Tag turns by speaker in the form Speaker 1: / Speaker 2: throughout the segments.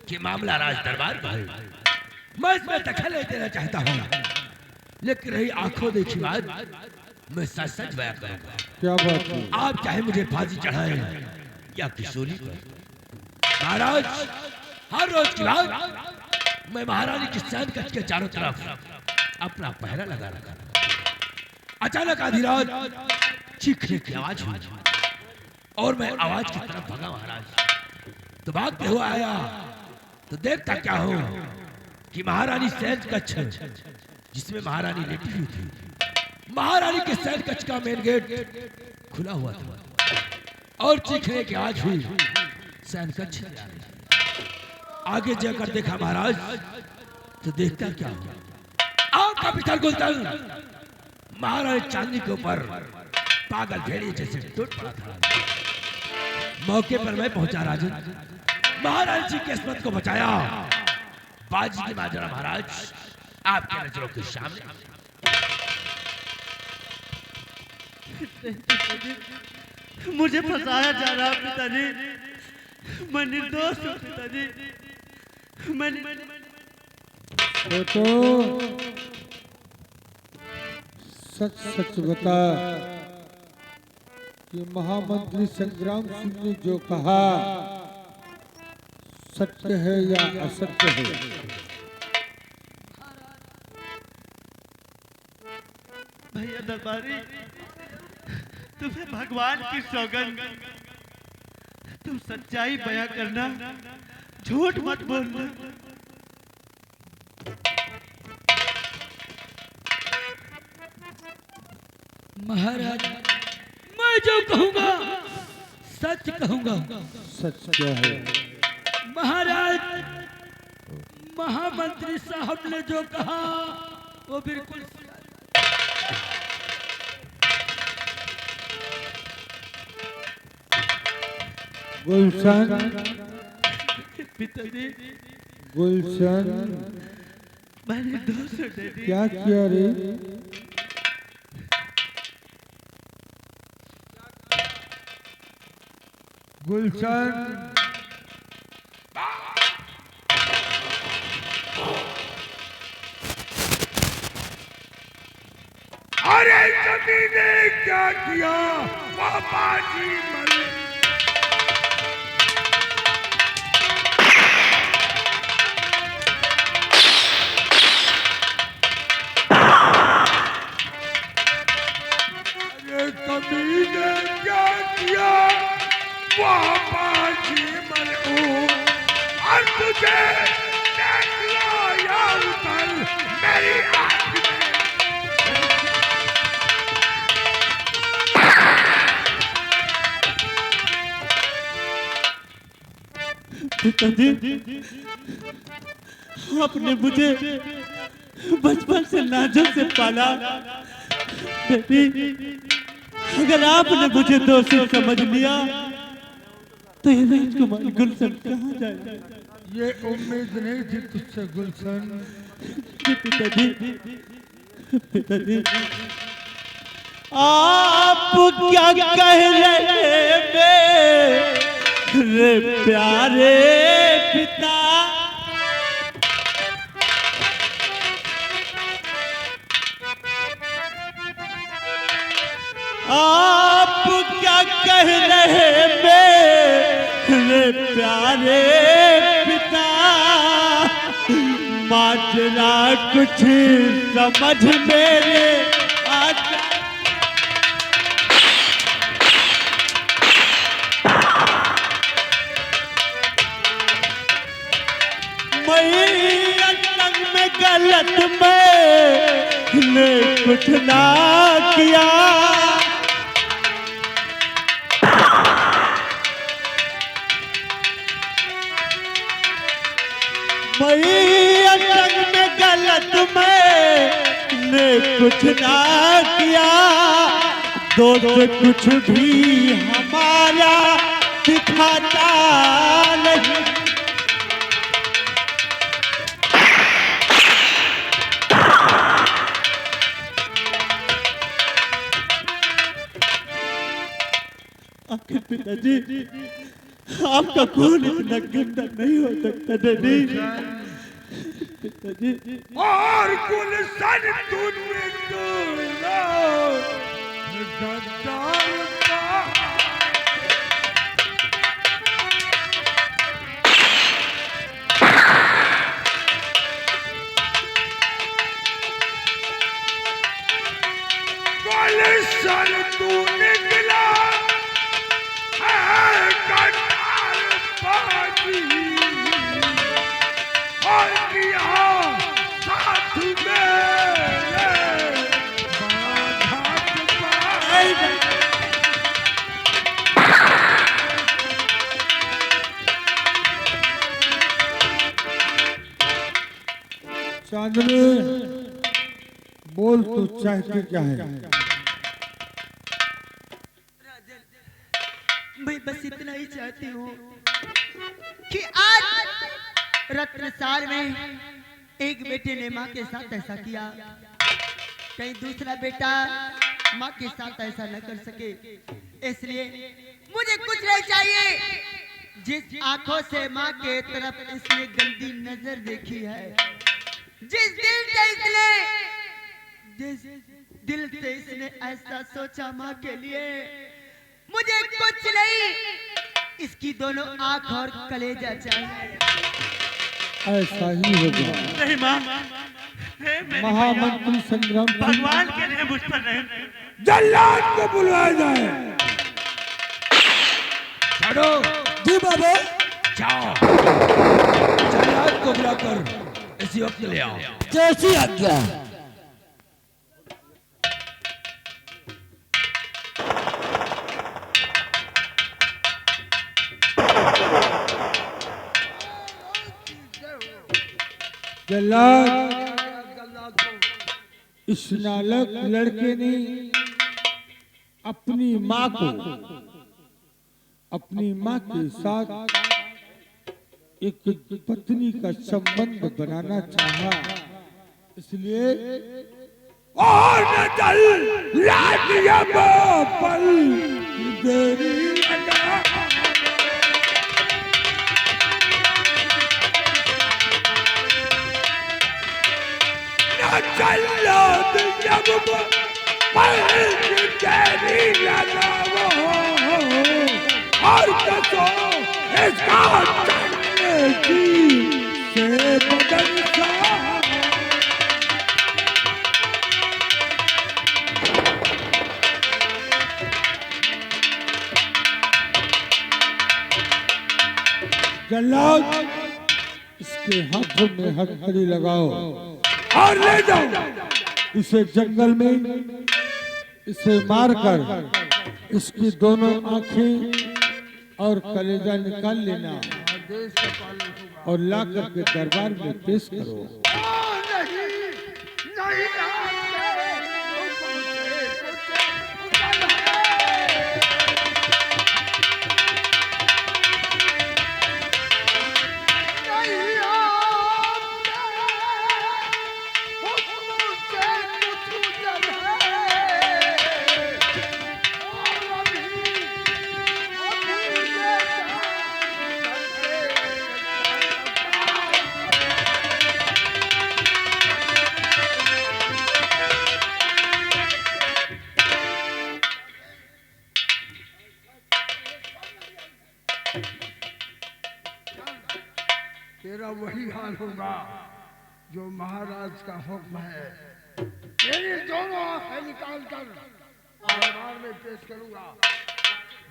Speaker 1: कि मामला राज दरबार का है। मैं इसमें दखल नहीं देना चाहता हूँ, लेकिन रही आंखों देखी बात, मैं सच सच बयान करूंगा।
Speaker 2: क्या बात है?
Speaker 1: आप चाहे मुझे फांसी चढ़ाएं या किशोरी पर, महाराज हर रोज की बात मैं महारानी की सैन कक्ष के चारों तरफ अपना पहरा लगा रखा था। अचानक आधी रात चीखने की आवाज हुई और मैं आवाज की तरफ भागा महाराज। तो भागते हुआ आया तो देखता क्या हो कि महारानी सैन कक्ष जिसमें महारानी लेटी हुई थी, महारानी के सैन कक्ष का मेन गेट खुला हुआ था और चीखने की आवाज हुई। सैन कक्ष आगे जाकर देखा महाराज तो देखता क्या हुआ, आपका पिता गुलशन महारानी चांदनी के ऊपर पागल भेड़िए जैसे टूट पड़ा था। मौके पर मैं पहुंचा राजन, महाराज जी की किस्मत को बचाया। बाजी की माजरा महाराज आपके नजरों के सामने।
Speaker 3: मुझे फंसाया जा रहा पिताजी, मैं निर्दोष हूँ पिताजी।
Speaker 2: बेटो सच सच बता कि महामंत्री संग्राम सिंह ने जो कहा सत्य है या असत्य है?
Speaker 3: भैया दरबारी, तुम्हें भगवान की सौगंध, तुम सच्चाई बयां करना, झूठ मत बोलना।
Speaker 1: महाराज मैं जो कहूंगा सच कहूंगा।
Speaker 2: सच क्या है?
Speaker 1: महाराज महामंत्री साहब ने जो कहा वो बिल्कुल
Speaker 2: गुलशन,
Speaker 3: पिताजी
Speaker 2: गुलशन
Speaker 3: मैंने दोस्त डैडी।
Speaker 2: क्या किया रे? गुलशन
Speaker 1: अरे कभी ने क्या किया पापा जी मरे। अरे कभी ने क्या किया पापा जी मरे। और तुझे देख लो या उतर मेरी आंख में।
Speaker 3: पिताजी आपने मुझे बचपन से नाजुक से पाला। बेटी अगर आपने मुझे दोषी समझ लिया तो ये राजकुमार गुलशन कहाँ जाएगा?
Speaker 2: ये उम्मीद नहीं थी तुझसे गुलशन।
Speaker 3: पिताजी पिताजी आप क्या कह रहे मेरे प्यारे पिता? आप क्या कह रहे मेरे प्यारे पिता? माजरा कुछ समझ मेरे आता। अंतरंग में गलत मैंने कुछ ना किया। अंतरंग में गलत मैंने कुछ ना किया। दोस्त कुछ भी हमारा दिखाता नहीं। आखिर पिताजी आपका खून इतना गंदा नहीं हो सकता डैडी। पिताजी
Speaker 1: और गुलशन तूने तोड़ा गद्दार का गुलशन तू निकला है गद्दार पाजी और किया साथ मेरे बाघात पाई।
Speaker 2: चांदनी बोल तू चाहती क्या है?
Speaker 4: मैं बस इतना ही चाहती हूँ कि आज रत्नसार में एक बेटे ने माँ के साथ ऐसा किया, कहीं दूसरा बेटा माँ के साथ ऐसा न कर सके। इसलिए मुझे कुछ नहीं चाहिए। जिस आंखों से माँ के तरफ इसने गंदी नजर देखी है, जिस दिल से इसने ऐसा सोचा माँ के लिए, मुझे कुछ नहीं, इसकी दोनों आंख और कलेजा चाहिए।
Speaker 2: ऐसा ही होगा।
Speaker 3: नहीं माँ, मेरी
Speaker 2: महामंत्री संग्राम
Speaker 3: भगवान के लिए मुझ पर रहम।
Speaker 1: जल्लाद को बुलाया जाए। चलो
Speaker 5: जी बाबा।
Speaker 1: जाओ, जल्लाद को बुलाकर इसी वक्त ले आओ।
Speaker 5: जैसी आज्ञा।
Speaker 2: जल्लाद, इस नालक लड़के ने अपनी माँ को अपनी माँ के साथ एक पत्नी का संबंध बनाना चाहा, इसलिए
Speaker 1: और न चल राज्य पल देरी लगा। न जल्लाद जब पल देरी लगाओ और कसो इसका चलने की से बदन सा।
Speaker 2: जल्लाद, इसके हाथों में हथकड़ी लगाओ
Speaker 1: और ले जाओ।
Speaker 2: इसे जंगल में इसे मारकर इसकी दोनों आंखें और कलेजा निकाल लेना और लाकर के दरबार में पेश करो।
Speaker 6: तेरा वही हाल होगा जो महाराज का हुक्म है। तेरी दोनों आंखें निकाल कर दरबार में पेश करूंगा।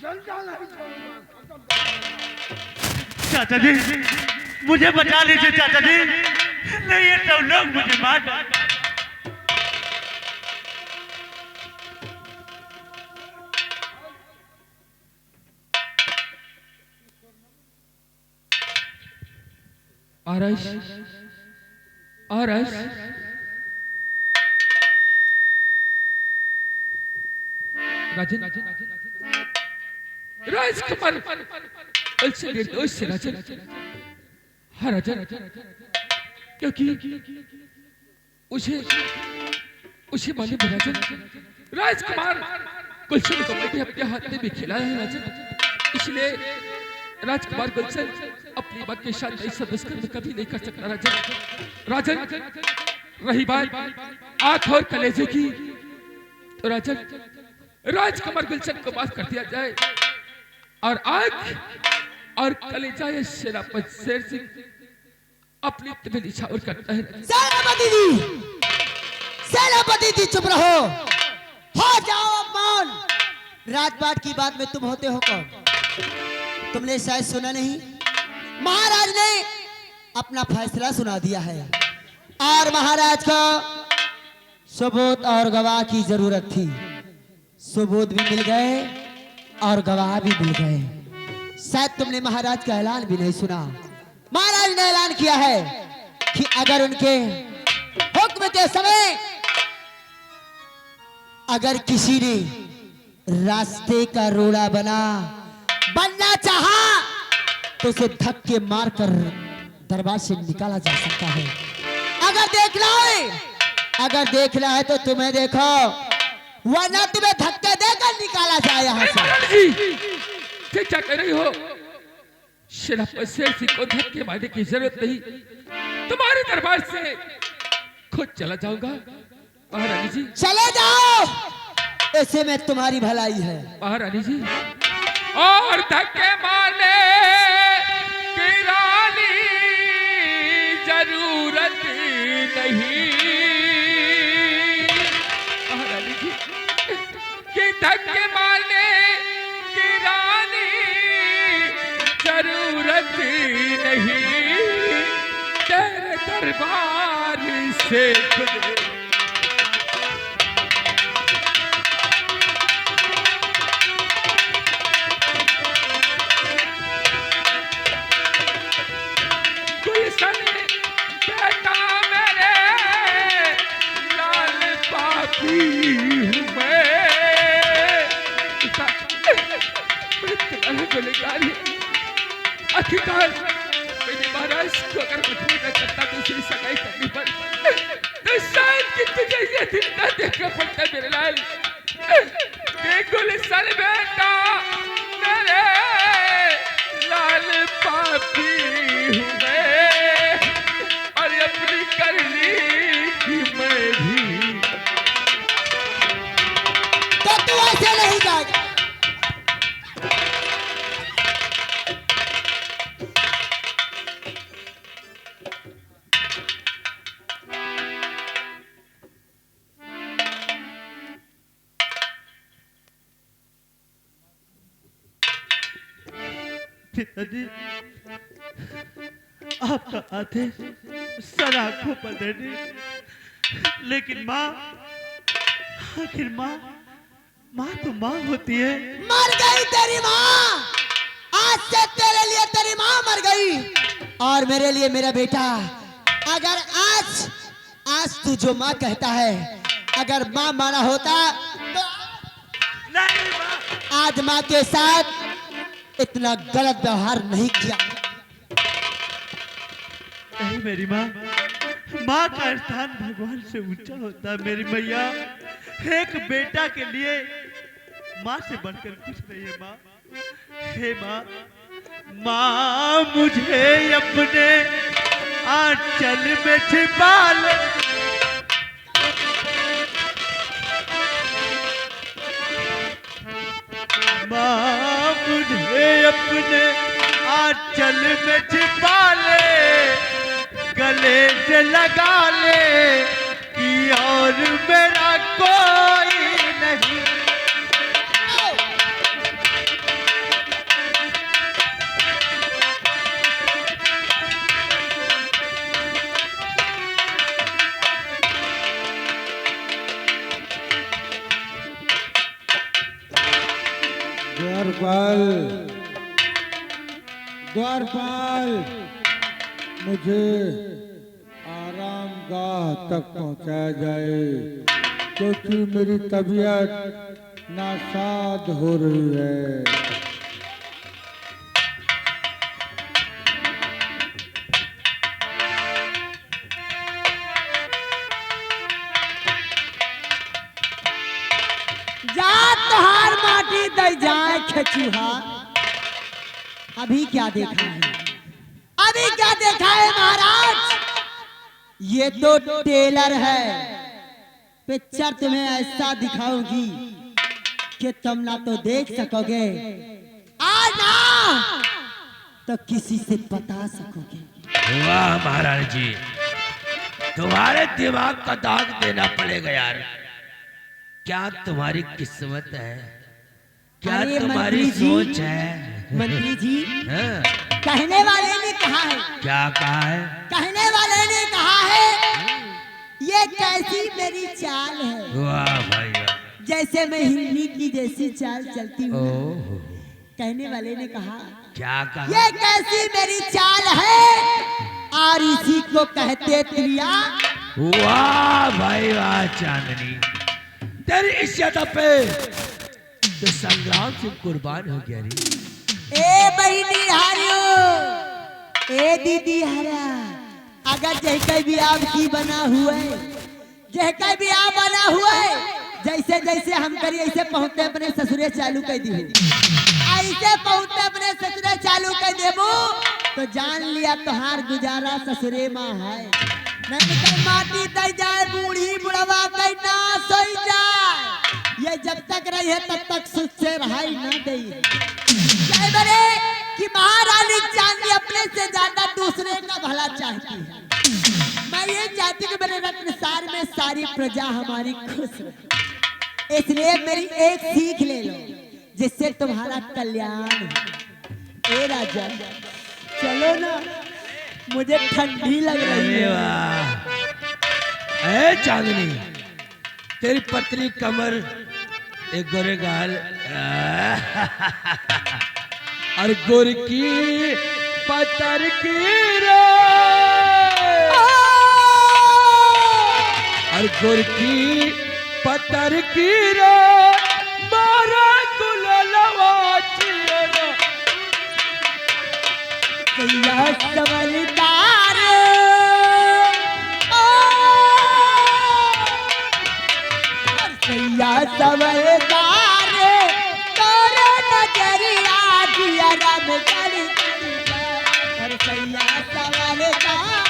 Speaker 6: जलता नहीं छोड़ूंगा, खत्म कर दूंगा।
Speaker 3: चाचा जी मुझे बचा लीजिए चाचा जी, नहीं ये सब लोग मुझे मार डालेंगे।
Speaker 1: आरस, आरस, राजन, राजकुमार, उससे निर्दोष से राजन, हाँ राजन, क्योंकि उसे मालूम है राजन, राजकुमार गुलशन को मैंने अपने हाथ में भी खिलाया है राजन, राजकुमार गुलशन अपनी मां के साथ ऐसा दुष्कर्म कभी नहीं कर सकता राजन। राजन रही बात आंख और कलेजे की, तो राजन राजकुमार गुलशन को माफ कर दिया जाए और आंख और कलेजा ये सेनापति शेर सिंह अपनी तुम्हें निछावर करता है।
Speaker 4: सेनापति जी चुप रहो, हो जाओ अपमान। राजपाट की बात में तुम होते हो कौन? तुमने शायद सुना नहीं, महाराज ने अपना फैसला सुना दिया है और महाराज को सबूत और गवाह की जरूरत थी। सबूत भी मिल गए और गवाह भी मिल गए। शायद तुमने महाराज का ऐलान भी नहीं सुना। महाराज ने ऐलान किया है कि अगर उनके हुक्म के समय अगर किसी ने रास्ते का रोड़ा बनना चाहा तो उसे धक्के मारकर दरबार से निकाला जा सकता है। अगर देखना है तो तुम्हें देखो, वरना तुम्हें धक्के देकर निकाला जाए यहाँ से।
Speaker 1: क्या कह रही हो? सेनापति शेर सिंह को धक्के मारने की जरूरत नहीं, तुम्हारे दरबार से खुद चला जाऊंगा। महारानी जी
Speaker 4: चले जाओ, ऐसे में तुम्हारी भलाई है।
Speaker 1: महारानी जी और धक्के मारने की रानी जरूरत नहीं। महारानी जी कि धक्के मारने की रानी जरूरत नहीं, तेरे दरबार से खुद बेटा मेरे लाल पापी हूँ मैं गुनहगार अधिकार मेरे महाराज को अगर मजबूर न करता दूसरी सगाई करने पर तो शायद कि तुझे ये दिन न देखना पड़ता मेरे लाल। गुलशन बेटा मेरे लाल पापी हूँ मैं और अपनी करनी की मैं भी।
Speaker 4: तो तू ऐसे नहीं जाएगा।
Speaker 3: पिताजी आपका आदेश सर आंखों पर देने, लेकिन माँ, आखिर माँ तो माँ होती है।
Speaker 4: मर गई तेरी माँ, आज से तेरे लिए तेरी माँ मर गई और मेरे लिए मेरा बेटा। अगर आज तू जो माँ कहता है अगर माँ माना होता तो
Speaker 3: नहीं माँ,
Speaker 4: आज माँ के साथ इतना गलत व्यवहार नहीं किया।
Speaker 3: नहीं मेरी माँ, माँ का स्थान भगवान से ऊंचा होता है मेरी मैया। एक बेटा के लिए माँ से बढ़कर कुछ नहीं है माँ। हे माँ, माँ मुझे अपने आंचल में छिपा ले। माँ मुझे अपने आंचल में छिपा ले, गले से लगा ले कि और मेरा कोई नहीं।
Speaker 2: द्वारपाल मुझे आरामगाह तक पहुंचाया जाए, क्योंकि मेरी तबीयत नासाद हो रही है।
Speaker 4: जा तोहार माटी दई जाए खेचुहा। अभी क्या देखा है? अभी क्या देखा है महाराज? ये तो टेलर है। पिक्चर तुम्हें ऐसा दिखाऊंगी कि तुम ना तो देख सकोगे और ना तो किसी से बता सकोगे।
Speaker 1: वाह महारानी जी, तुम्हारे दिमाग का दाग देना पड़ेगा यार। क्या तुम्हारी किस्मत है, क्या
Speaker 4: अरे
Speaker 1: तुम्हारी
Speaker 4: मंत्री जी,
Speaker 1: सोच है?
Speaker 4: मंत्री जी,
Speaker 1: हाँ,
Speaker 4: कहने वाले ने कहा है,
Speaker 1: क्या कहा है?
Speaker 4: कहने वाले ने कहा है ये कैसी मेरी चाल है,
Speaker 1: वाह भाई वाह।
Speaker 4: जैसे मैं हिरनी की जैसी चाल चलती हूँ।
Speaker 1: ओह,
Speaker 4: कहने वाले ने कहा
Speaker 1: क्या कहा?
Speaker 4: ये कैसी मेरी चाल है और इसी को कहते त्रिया।
Speaker 1: वाह भाई वाह चांदनी, तेरी इस यादा पे तो संग्राम से कुर्बान हो गया रे।
Speaker 4: ए बहिनी हारियो, ए दीदी हरा, अगर जैसे भी आपकी बना हुआ है, जैसे भी आप बना हुआ है, जैसे जैसे हम करी ऐसे पहुंचते अपने ससुरे चालू कर दी, ऐसे पहुंचते अपने ससुरे चालू कर देबो तो जान लिया तोहार गुजारा ससुरे माँ है। नहीं तो माटी दे जाए, बूढ़ी बुढ़वा कहीं ना सोई जाए। ये जब तक रही है तब तक सुख से रहाई ना दे। कि महारानी चांदी अपने से ज्यादा दूसरे का भला चाहती है। मैं ये चाहती हूँ कि मेरे रत्नसार में सारी प्रजा हमारी खुश रहे। इसलिए मेरी एक सीख ले लो जिससे तुम्हारा कल्याण हो। ए राजा चलो ना, मुझे ठंडी लग रही
Speaker 1: अरे
Speaker 4: है।
Speaker 1: वाह, ए चांदनी, तेरी पतली कमर, एक गोरे गाल और गोर की पतर की रे, और गोर की पतर की रे, मारा गुलालवा चिरा।
Speaker 4: सैया समझदार, सैया समझदार, तोरे नजरिया दिया रब करी और सैया समझदार।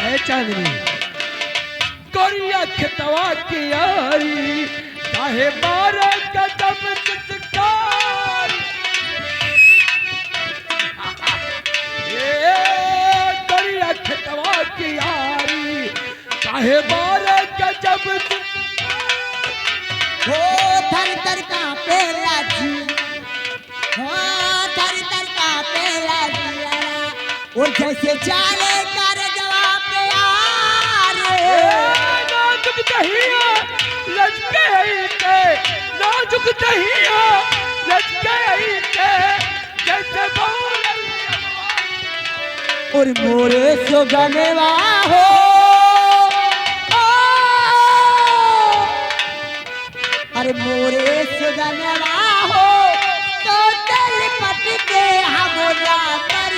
Speaker 1: ए चांदनी, गोरिया खतवा की यारी, चाहे मारे कदम चितकार। ए गोरिया खतवा की यारी, चाहे मारे कदम
Speaker 4: हो थर थर कांपे लाजी, हो थर थर कांपे लाजी, और जैसे चाले कर जवाब यार।
Speaker 1: नाजुक दहिया लचके आईते, नाजुक दहिया लचके आईते, जैसे बौल
Speaker 4: और मोरे सुगनवा हो, अरे मोरे सुगनवा हो, तो दिल पट के हमरा पर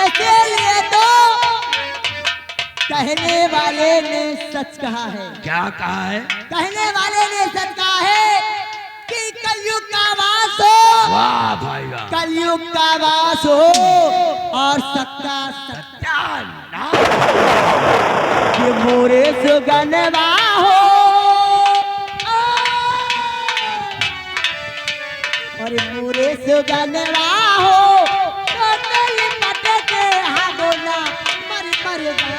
Speaker 4: इसलिए तो कहने वाले ने सच कहा है।
Speaker 1: क्या कहा है?
Speaker 4: कहने वाले ने सच कहा है कि कलयुग का वास हो,
Speaker 1: वाह भाई वाह,
Speaker 4: कलयुग का वास हो और सबका
Speaker 1: सत्यानाश।
Speaker 4: ये मोरे सुगनवा हो, और मोरे सुगनवा हो, तो दिल पटके हागोना मर मर जा।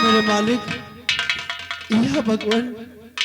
Speaker 3: मेरे मालिक, यह भगवान